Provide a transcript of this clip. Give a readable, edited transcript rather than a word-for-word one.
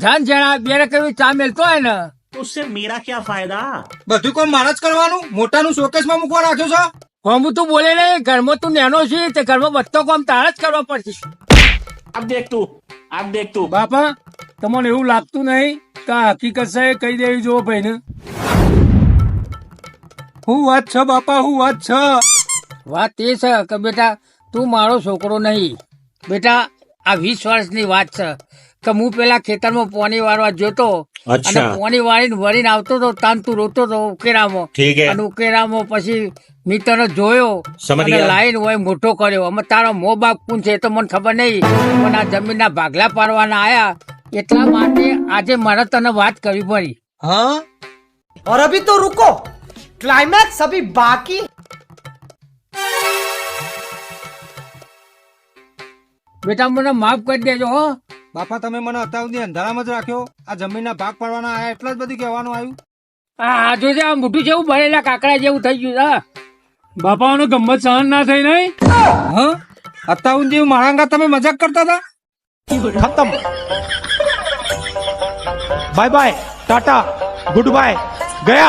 જાન જણા બે કઈ ચા મેલતો હોય ને तो उससे मेरा क्या फायदा? બધું કોમ મારે જ કરવાનું? મોટાનું શોકેસમાં મૂકવા રાખ્યો છે? કોમ તું બોલે નહીં, ઘરમાં તું નેનો છે તે ઘરમાં બધો કામ તારે જ કરવા પડશે. अब देख तू બાપા તમને એવું લાગતું નહીં કે આ હકીકત છે એ કહી દેવી જો ભાઈને. હું વાત છે બાપા, હું વાત છે? વાત એ છે કે બેટા તું મારો છોકરો નહીં બેટા. આ 20 વર્ષની વાત છે કે હું પેલા ખેતરમાં પોની વાળવા જોતો અને પોની વાળીને વળીને આવતો હતો તાન તું રોતો હતો ઉકેરામાં. અને ઉકેરામાં પછી મેં તને જોયો અને લાઈન હોય મોટો કર્યો. અમે તારો મો બાપ કોણ છે એ તો મને ખબર નહીં, પણ આ જમીનના ભાગલા પાડવાના આયા એટલા માટે આજે મારે તને વાત કરવી પડી. હા, और अभी तो रुको, क्लाइमैक्स अभी बाकी. બેટા મને માફ કરી દેજો હો. બાપા તમે મને અત્યાર સુધી અંધારામાં જ રાખ્યો. આ જમીનના ભાગ પાડવાના આયા એટલા જ બધું કહેવાનું આવ્યું. આ જોજે આ મોટું જેવું ભરેલા કાકડા જેવું થઈ ગયું છે. બાપાઓનો ગમત સહન ના થઈ નહીં. હા, અત્યાર સુધી મારા અંગા તમે મજાક કરતા હતા. खत्म. Bye bye, tata, goodbye, गया.